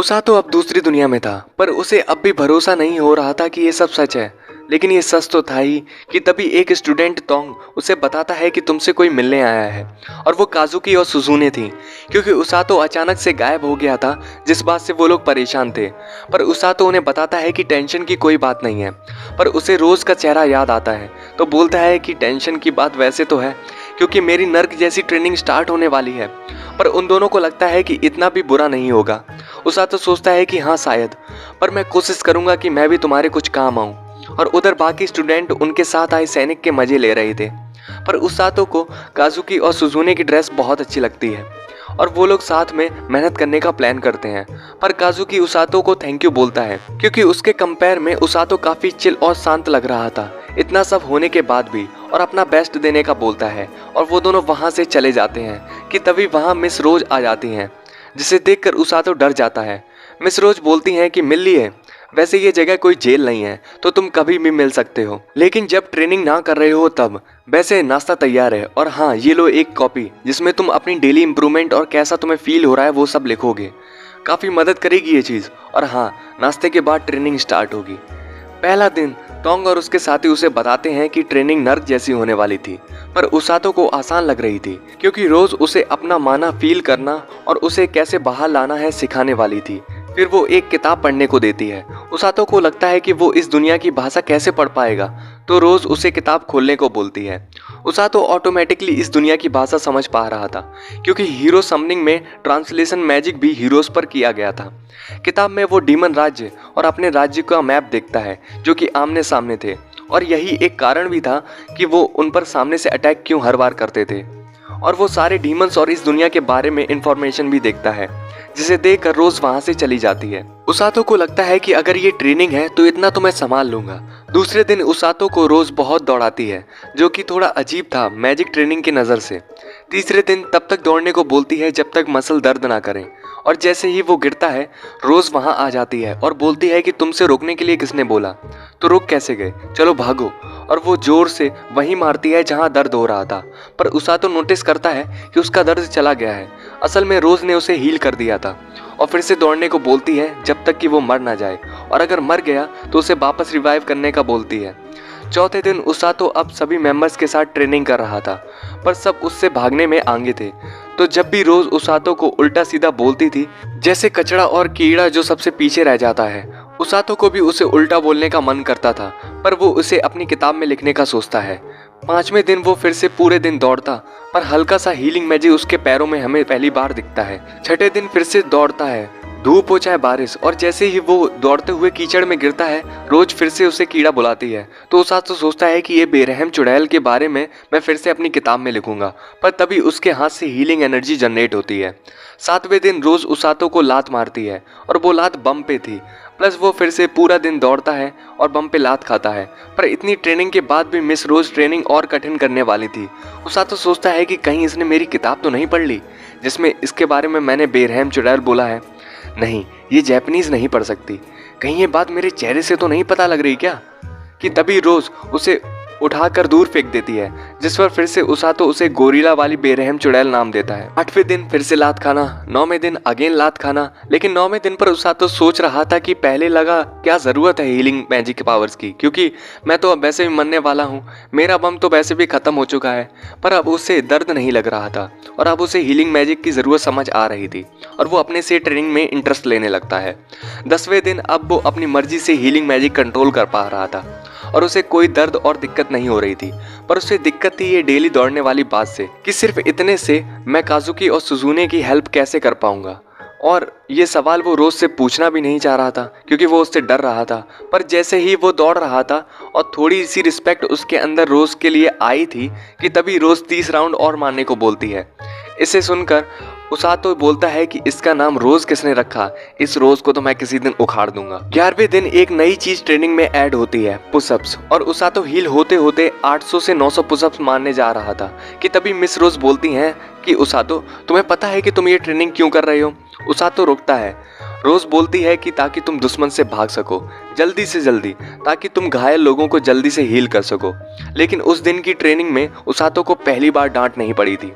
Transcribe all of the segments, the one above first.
उसातो अब दूसरी दुनिया में था, पर उसे अब भी भरोसा नहीं हो रहा था कि ये सब सच है। लेकिन ये सच तो था ही कि तभी एक स्टूडेंट तोंग उसे बताता है कि तुमसे कोई मिलने आया है, और वो काजुकी और सुजुने थी। क्योंकि उसातो अचानक से गायब हो गया था, जिस बात से वो लोग परेशान थे। पर उसातो उन्हें बताता है कि टेंशन की कोई बात नहीं है। पर उसे रोज का चेहरा याद आता है, तो बोलता है कि टेंशन की बात वैसे तो है, क्योंकि मेरी नर्क जैसी ट्रेनिंग स्टार्ट होने वाली है। पर उन दोनों को लगता है कि इतना भी बुरा नहीं होगा। उसातो सोचता है कि हाँ शायद, पर मैं कोशिश करूंगा कि मैं भी तुम्हारे कुछ काम आऊं। और उधर बाकी स्टूडेंट उनके साथ आए सैनिक के मजे ले रहे थे। पर उसातो को काजुकी और सुजुने की ड्रेस बहुत अच्छी लगती है, और वो लोग साथ में मेहनत करने का प्लान करते हैं। पर काजुकी उसातो को थैंक यू बोलता है, क्योंकि उसके कंपेयर में उसातो काफी चिल और शांत लग रहा था इतना सब होने के बाद भी, और अपना बेस्ट देने का बोलता है। और वो दोनों वहां से चले जाते हैं कि तभी वहां मिस रोज आ जाती हैं, जिसे देखकर उसातो डर जाता है। मिस रोज बोलती हैं कि मिल लिए, वैसे ये जगह कोई जेल नहीं है, तो तुम कभी भी मिल सकते हो, लेकिन जब ट्रेनिंग ना कर रहे हो तब। वैसे नाश्ता तैयार है, और हाँ ये लो एक कॉपी जिसमें तुम अपनी डेली इंप्रूवमेंट और कैसा तुम्हें फील हो रहा है वो सब लिखोगे। काफ़ी मदद करेगी ये चीज़। और हाँ, नाश्ते के बाद ट्रेनिंग स्टार्ट होगी। पहला दिन तोंग और उसके साथी उसे बताते हैं कि ट्रेनिंग नर्क जैसी होने वाली थी, पर उसातो को आसान लग रही थी, क्योंकि रोज उसे अपना माना फील करना और उसे कैसे बाहर लाना है सिखाने वाली थी। फिर वो एक किताब पढ़ने को देती है। उसातो को लगता है कि वो इस दुनिया की भाषा कैसे पढ़ पाएगा, तो रोज उसे किताब खोलने को बोलती है। उसातो ऑटोमेटिकली इस दुनिया की भाषा समझ पा रहा था, क्योंकि हीरो समनिंग में ट्रांसलेशन मैजिक भी हीरोज पर किया गया था। किताब में वो डीमन राज्य और अपने राज्य का मैप देखता है, जो कि आमने सामने थे, और यही एक कारण भी था कि वो उन पर सामने से अटैक क्यों हर बार करते थे। और वो सारे डीमंस और इस दुनिया के बारे में इंफॉर्मेशन भी देखता है, जिसे देखकर रोज वहां से चली जाती है। उसातो को लगता है कि अगर ये ट्रेनिंग है तो इतना तो मैं संभाल लूंगा। दूसरे दिन उसातो को रोज बहुत दौड़ाती है, जो कि थोड़ा अजीब था मैजिक ट्रेनिंग की नज़र से। तीसरे दिन तब तक दौड़ने को बोलती है जब तक मसल दर्द ना करें, और जैसे ही वो गिरता है रोज वहां आ जाती है और बोलती है कि तुमसे रोकने के लिए किसने बोला, तो रुक कैसे गए, चलो भागो। और वो जोर से वहीं मारती है जहां दर्द हो रहा था। पर उसातो नोटिस करता है कि उसका दर्द चला गया है। असल में रोज ने उसे हील कर दिया था। और फिर से दौड़ने को बोलती है जब तक कि वो मर ना जाए, और अगर मर गया तो उसे वापस रिवाइव करने का बोलती है। चौथे दिन उसातो अब सभी मेंबर्स के साथ ट्रेनिंग कर रहा था, पर सब उससे भागने में आगे थे। तो जब भी रोज उसातो को उल्टा सीधा बोलती थी, जैसे कचड़ा और कीड़ा जो सबसे पीछे रह जाता है, उसातो को भी उसे उल्टा बोलने का मन करता था, पर वो उसे अपनी किताब में लिखने का सोचता है। पांचवें दिन वो फिर से पूरे दिन दौड़ता, पर हल्का सा हीलिंग मैजिक उसके पैरों में हमें पहली बार दिखता है। छठे दिन फिर से दौड़ता है, धूप हो चाहे बारिश, और जैसे ही वो दौड़ते हुए कीचड़ में गिरता है रोज फिर से उसे कीड़ा बुलाती है। तो उसातो सोचता है कि ये बेरहम चुड़ैल के बारे में मैं फिर से अपनी किताब में लिखूंगा, पर तभी उसके हाथ से हीलिंग एनर्जी जनरेट होती है। सातवें दिन रोज उसातो को लात मारती है, और वो लात बम पे थी। प्लस वो फिर से पूरा दिन दौड़ता है और बम पे लात खाता है। पर इतनी ट्रेनिंग के बाद भी मिस रोज ट्रेनिंग और कठिन करने वाली थी। उसातो सोचता है कि कहीं इसने मेरी किताब तो नहीं पढ़ ली, जिसमें इसके बारे में मैंने बेरहम चुड़ैल बोला है। नहीं, ये जैपनीज नहीं पढ़ सकती। कहीं ये बात मेरे चेहरे से तो नहीं पता लग रही क्या? कि तभी रोज उसे उठाकर दूर फेंक देती है, जिस पर फिर से उसातो उसे गोरिल्ला वाली बेरहम चुड़ैल नाम देता है। आठवें दिन फिर से लात खाना, नौवें दिन अगेन लात खाना। लेकिन नौवें दिन पर उसातो सोच रहा था कि पहले लगा क्या जरूरत है हीलिंग मैजिक पावर्स की, क्योंकि मैं तो अब वैसे भी मरने वाला हूँ, मेरा बम तो वैसे भी खत्म हो चुका है। पर अब उसे दर्द नहीं लग रहा था, और अब उसे हीलिंग मैजिक की जरूरत समझ आ रही थी, और वो अपने से ट्रेनिंग में इंटरेस्ट लेने लगता है। 10वें दिन अब वो अपनी मर्जी से हीलिंग मैजिक कंट्रोल कर पा रहा था, और उसे कोई दर्द और दिक्कत नहीं हो रही थी। पर उसे दिक्कत थी ये डेली दौड़ने वाली बात से, कि सिर्फ इतने से मैं काजुकी और सुजुने की हेल्प कैसे कर पाऊंगा। और ये सवाल वो रोज से पूछना भी नहीं चाह रहा था, क्योंकि वो उससे डर रहा था। पर जैसे ही वो दौड़ रहा था और थोड़ी सी रिस्पेक्ट उसके अंदर रोज के लिए आई थी, कि तभी रोज 30 राउंड और मारने को बोलती है। इसे सुनकर उसातो बोलता है कि इसका नाम रोज किसने रखा, इस रोज को तो मैं किसी दिन उखाड़ दूंगा। 11वें दिन एक नई चीज ट्रेनिंग में ऐड होती है, पुशअप्स, और उसातो हील होते होते 800 से 900 पुशअप्स मारने जा रहा था, कि तभी मिस रोज बोलती हैं कि उसातो तुम्हें पता है कि तुम ये ट्रेनिंग क्यों कर रहे हो? उसातो रुकता है, रोज बोलती है कि ताकि तुम दुश्मन से भाग सको जल्दी से जल्दी, ताकि तुम घायल लोगों को जल्दी से हील कर सको। लेकिन उस दिन की ट्रेनिंग में उसातो को पहली बार डांट नहीं पड़ी थी।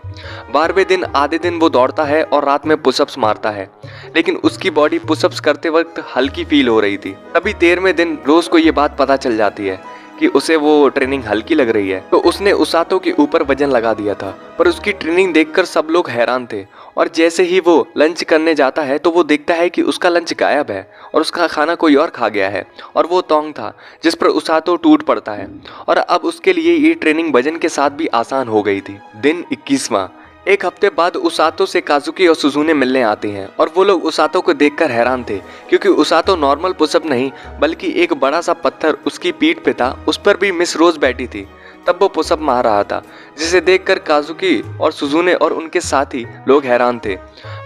12वें दिन आधे दिन वो दौड़ता है और रात में पुशअप्स मारता है, लेकिन उसकी बॉडी पुशअप्स करते वक्त हल्की फील हो रही थी। तभी 13वें दिन रोज को ये बात पता चल जाती है कि उसे वो ट्रेनिंग हल्की लग रही है, तो उसने उसातो के ऊपर वजन लगा दिया था। पर उसकी ट्रेनिंग देखकर सब लोग हैरान थे, और जैसे ही वो लंच करने जाता है तो वो देखता है कि उसका लंच गायब है और उसका खाना कोई और खा गया है, और वो तोंग था जिस पर उसातो टूट पड़ता है। और अब उसके लिए ये ट्रेनिंग वजन के साथ भी आसान हो गई थी। दिन 21वां। एक हफ्ते बाद उसातो से काजुकी और सुजुने मिलने आते हैं, और वो लोग उसातो को देखकर हैरान थे, क्योंकि उसातो नॉर्मल पुशअप नहीं बल्कि एक बड़ा सा पत्थर उसकी पीठ पे था, उस पर भी मिस रोज बैठी थी। तब वो पुशअप मार रहा था, जिसे देखकर काजुकी और सुजुने और उनके साथी लोग हैरान थे।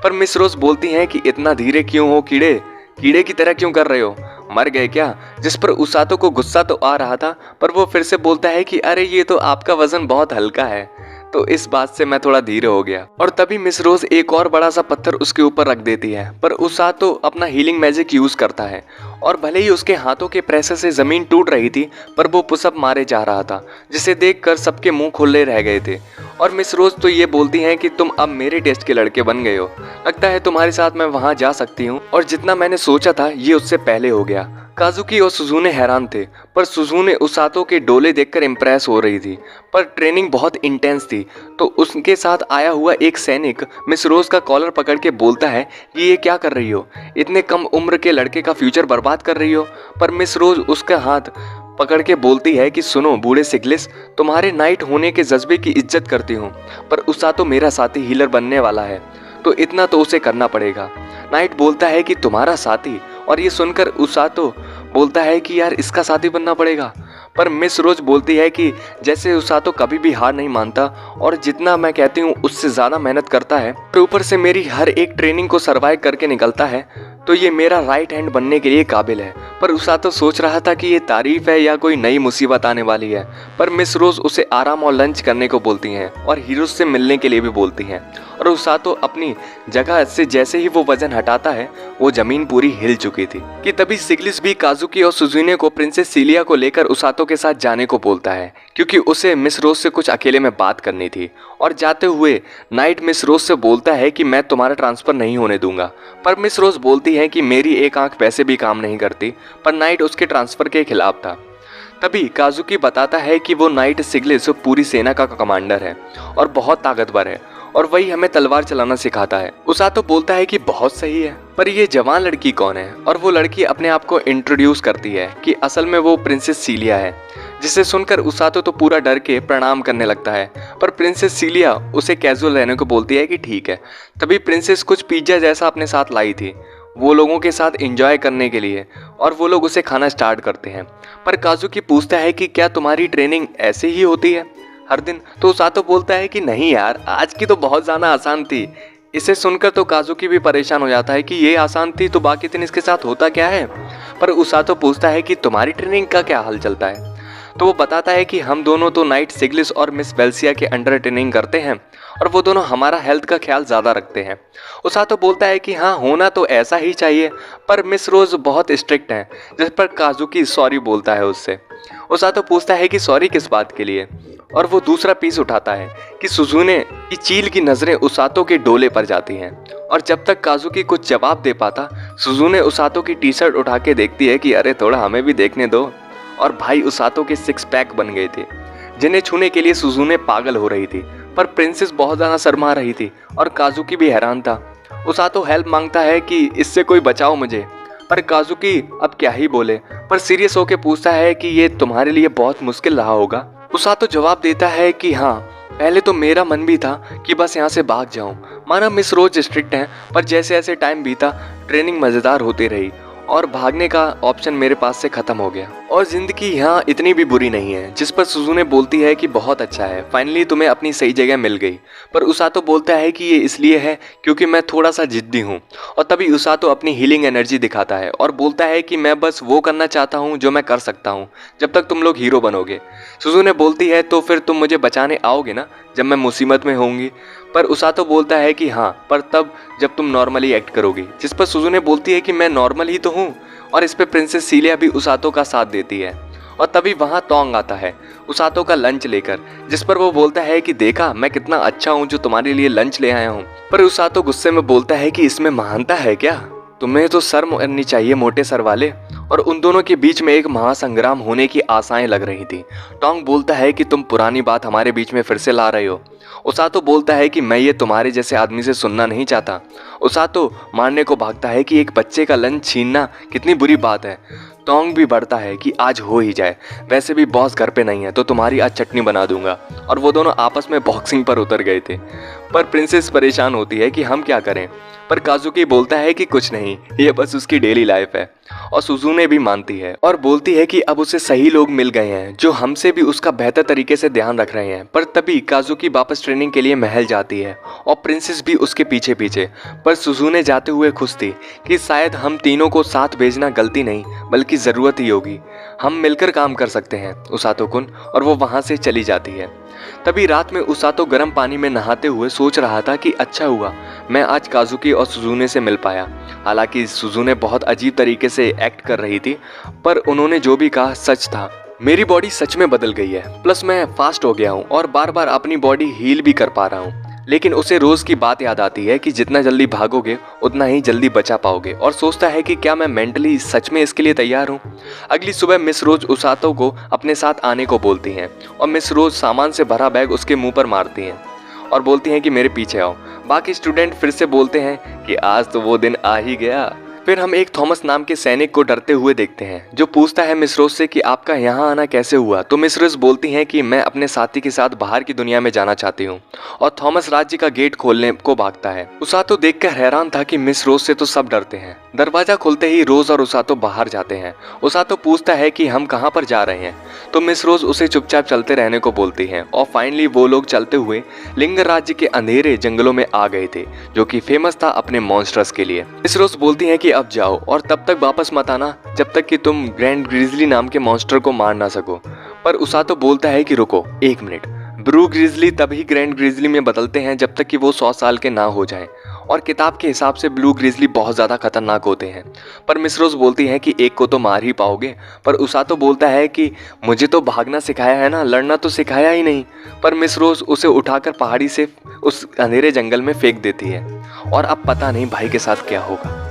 पर मिस रोज बोलती हैं कि इतना धीरे क्यों हो कीड़े, कीड़े की तरह क्यों कर रहे हो, मर गए क्या? जिस पर उसातो को गुस्सा तो आ रहा था, पर वो फिर से बोलता है कि अरे ये तो आपका वजन बहुत हल्का है, तो इस बात से मैं थोड़ा धीरे हो गया। और तभी मिस रोज एक और बड़ा सा पत्थर उसके ऊपर रख देती है, पर उसातो अपना हीलिंग मैजिक यूज करता है, और भले ही उसके हाथों के प्रेशर से जमीन टूट रही थी, पर वो पुशअप मारे जा रहा था, जिसे देखकर सबके मुंह खुले रह गए थे। और मिस रोज तो ये बोलती हैं कि तुम अब मेरे टेस्ट के लड़के बन गए हो, लगता है तुम्हारे साथ मैं वहां जा सकती हूँ, और जितना मैंने सोचा था ये उससे पहले हो गया। काजुकी और सुजुने हैरान थे, पर सुजुने उसातो के डोले देखकर इम्प्रेस हो रही थी, पर ट्रेनिंग बहुत इंटेंस थी। तो उसके साथ आया हुआ एक सैनिक मिस रोज का कॉलर पकड़ के बोलता है कि ये क्या कर रही हो, इतने कम उम्र के लड़के का फ्यूचर बर्बाद कर रही हो। पर मिस रोज उसका हाथ पकड़ के बोलती है कि सुनो बूढ़े सिगलिस, तुम्हारे नाइट होने के जज्बे की इज्जत करती हूँ, पर उसातो मेरा साथी हीलर बनने वाला है, तो इतना तो उसे करना पड़ेगा। नाइट बोलता है कि तुम्हारा साथी, और ये सुनकर उसातो बोलता है कि यार इसका साथी बनना पड़ेगा। पर मिस रोज बोलती है कि जैसे उसातो कभी भी हार नहीं मानता, और जितना मैं कहती हूँ उससे ज़्यादा मेहनत करता है, और ऊपर से मेरी हर एक ट्रेनिंग को सर्वाइव करके निकलता है, तो ये मेरा राइट हैंड बनने के लिए काबिल है। पर उसातो सोच रहा था कि ये तारीफ है या कोई नई मुसीबत आने वाली है। पर मिस रोज उसे आराम और लंच करने को बोलती हैं, और हीरो से मिलने के लिए भी बोलती हैं। और उसातो अपनी जगह से जैसे ही वो वजन हटाता है, वो जमीन पूरी हिल चुकी थी। कि तभी सिगलिस भी काजुकी और सुजुने को प्रिंसेस सीलिया को लेकर उसातो के साथ जाने को बोलता है, क्योंकि उसे मिस रोज से कुछ अकेले में बात करनी थी। और जाते हुए नाइट मिस रोज से बोलता है कि मैं तुम्हारा ट्रांसफर नहीं होने दूंगा। पर मिस रोज बोलती है कि मेरी एक आंख वैसे भी काम नहीं करती, पर नाइट उसके ट्रांसफर के खिलाफ था। तभी काजुकी बताता है कि वो नाइट सिगलिस पूरी सेना का कमांडर है और बहुत ताकतवर है, और वही हमें तलवार चलाना सिखाता है। उसातो बोलता है कि बहुत सही है, पर ये जवान लड़की कौन है? और वो लड़की अपने आप को इंट्रोड्यूस करती है कि असल में वो प्रिंसेस सीलिया है, जिसे सुनकर उसातो तो पूरा डर के प्रणाम करने लगता है। पर प्रिंसेस सीलिया उसे कैजुअल रहने को बोलती है कि ठीक है। तभी प्रिंसेस कुछ पिज्जा जैसा अपने साथ लाई थी, वो लोगों के साथ एंजॉय करने के लिए, और वो लोग उसे खाना स्टार्ट करते हैं। पर काजुकी पूछता है कि क्या तुम्हारी ट्रेनिंग ऐसे ही होती है हर दिन? तो उसातो बोलता है कि नहीं यार, आज की तो बहुत ज़्यादा आसान थी। इसे सुनकर तो काजुकी भी परेशान हो जाता है कि ये आसान थी तो बाकी दिन इसके साथ होता क्या है। पर उसातो पूछता है कि तुम्हारी ट्रेनिंग का क्या हाल चलता है? तो वो बताता है कि हम दोनों तो नाइट सिगलिस और मिस वेल्सिया के अंडर ट्रेनिंग करते हैं, और वो दोनों हमारा हेल्थ का ख्याल ज़्यादा रखते हैं। उसातो बोलता है कि हाँ, होना तो ऐसा ही चाहिए, पर मिस रोज बहुत स्ट्रिक्ट हैं, जिस पर काजुकी सॉरी बोलता है उससे। उसातो पूछता है कि सॉरी किस बात के लिए, और वो दूसरा पीस उठाता है कि सुजुने की चील की नज़रें उसातो के डोले पर जाती हैं। और जब तक काजुकी कुछ जवाब दे पाता, सुजुने उसातो की टी शर्ट उठा के देखती है कि अरे थोड़ा हमें भी देखने दो, और भाई उसातो के 6 पैक बन गए थे, जिन्हें छूने के लिए सुजुने पागल हो रही थी। पर प्रिंसेस बहुत ज़्यादा शर्मा रही थी, और काजुकी भी हैरान था। उसातो हेल्प मांगता है कि इससे कोई बचाओ मुझे, पर काजुकी अब क्या ही बोले। पर सीरियस होके पूछता है कि ये तुम्हारे लिए बहुत मुश्किल रहा होगा। उसातो जवाब देता है कि हाँ, पहले तो मेरा मन भी था कि बस यहाँ से भाग जाऊँ। माना मिस रोज स्ट्रिक्ट हैं, पर जैसे जैसे टाइम बीता ट्रेनिंग मज़ेदार होती रही, और भागने का ऑप्शन मेरे पास से ख़त्म हो गया। और जिंदगी यहाँ इतनी भी बुरी नहीं है। जिस पर सुजुने बोलती है कि बहुत अच्छा है, फाइनली तुम्हें अपनी सही जगह मिल गई। पर उसातो बोलता है कि ये इसलिए है क्योंकि मैं थोड़ा सा जिद्दी हूँ। और तभी उसातो अपनी हीलिंग एनर्जी दिखाता है और बोलता है कि मैं बस वो करना चाहता हूँ जो मैं कर सकता हूँ जब तक तुम लोग हीरो बनोगे। सुजुने बोलती है तो फिर तुम मुझे बचाने आओगे ना जब मैं मुसीबत में होंगी। पर उसातो बोलता है कि हाँ, पर तब जब तुम नॉर्मली एक्ट करोगी। जिस पर सुजुने बोलती है कि मैं नॉर्मल ही तो हूँ। और इस पे प्रिंसेस सीलिया भी उसातो का साथ देती है। और तभी वहाँ तोंग आता है उसातो का लंच लेकर, जिस पर वो बोलता है कि देखा मैं कितना अच्छा हूँ जो तुम्हारे लिए लंच ले आया हूँ। पर उसातो गुस्से में बोलता है कि इसमें महानता है क्या, तुम्हें तो शर्म करनी चाहिए मोटे सर वाले। और उन दोनों के बीच में एक महासंग्राम होने की आशाएं लग रही थी। टोंग बोलता है कि तुम पुरानी बात हमारे बीच में फिर से ला रहे हो। उसातो बोलता है कि मैं ये तुम्हारे जैसे आदमी से सुनना नहीं चाहता। उसातो मारने को भागता है कि एक बच्चे का लंच छीनना कितनी बुरी बात है। टोंग भी बढ़ता है कि आज हो ही जाए, वैसे भी बॉस घर पे नहीं है तो तुम्हारी आज चटनी बना दूंगा। और वो दोनों आपस में बॉक्सिंग पर उतर गए थे। पर प्रिंसेस परेशान होती है कि हम क्या करें। पर काजुकी बोलता है कि कुछ नहीं, ये बस उसकी डेली लाइफ है। और सुजुने भी मानती है और बोलती है कि अब उसे सही लोग मिल गए हैं जो हमसे भी उसका बेहतर तरीके से ध्यान रख रहे हैं। पर तभी काजुकी वापस ट्रेनिंग के लिए महल जाती है और प्रिंसेस भी उसके पीछे पीछे। पर सुजुने जाते हुए खुश थी कि शायद हम तीनों को साथ भेजना गलती नहीं बल्कि ज़रूरत ही होगी, हम मिलकर काम कर सकते हैं उसातो कुन। और वो वहाँ से चली जाती है। तभी रात में उसातो गर्म पानी में नहाते हुए सोच रहा था कि अच्छा हुआ मैं आज काजुकी और सुजुने से मिल पाया। हालांकि सुजुने बहुत अजीब तरीके से एक्ट कर रही थी, पर उन्होंने जो भी कहा सच था। मेरी बॉडी सच में बदल गई है, प्लस मैं फास्ट हो गया हूँ और बार बार अपनी बॉडी हील भी कर पा रहा हूँ। लेकिन उसे रोज की बात याद आती है कि जितना जल्दी भागोगे उतना ही जल्दी बचा पाओगे। और सोचता है कि क्या मैं मेंटली सच में इसके लिए तैयार हूँ। अगली सुबह मिस रोज उसातो को अपने साथ आने को बोलती हैं और मिस रोज सामान से भरा बैग उसके मुंह पर मारती हैं और बोलती हैं कि मेरे पीछे आओ। बाकी स्टूडेंट फिर से बोलते हैं कि आज तो वो दिन आ ही गया। फिर हम एक थॉमस नाम के सैनिक को डरते हुए देखते हैं जो पूछता है मिस रोज से कि आपका यहाँ आना कैसे हुआ। तो मिस रोज बोलती हैं कि मैं अपने साथी के साथ बाहर की दुनिया में जाना चाहती हूँ। और थॉमस राज्य का गेट खोलने को भागता है। उसातो देखकर हैरान था कि मिस रोज से तो सब डरते हैं। दरवाजा खुलते ही रोज और उसातो बाहर जाते हैं। उसातो पूछता है कि हम कहाँ पर जा रहे हैं, तो मिस रोज उसे चुपचाप चलते रहने को बोलती हैं। और फाइनली वो लोग चलते हुए लिंग राज्य के अंधेरे जंगलों में आ गए थे जो कि फेमस था अपने मॉन्स्टर्स के लिए। मिस रोज बोलती हैं कि अब जाओ और तब तक वापस मत आना जब तक कि तुम ग्रैंड ग्रिजली नाम के मॉन्स्टर को मार ना सको। पर उसातो बोलता है कि रुको एक मिनट, ब्रू ग्रिजली तभी ग्रैंड ग्रिजली में बदलते हैं जब तक कि वो 100 साल के ना हो जाएं। और किताब के हिसाब से ब्लू ग्रिजली बहुत ज़्यादा खतरनाक होते हैं। पर मिस रोज बोलती हैं कि एक को तो मार ही पाओगे। पर उसातो बोलता है कि मुझे तो भागना सिखाया है ना, लड़ना तो सिखाया ही नहीं। पर मिस रोज उसे उठाकर पहाड़ी से उस अंधेरे जंगल में फेंक देती है। और अब पता नहीं भाई के साथ क्या होगा।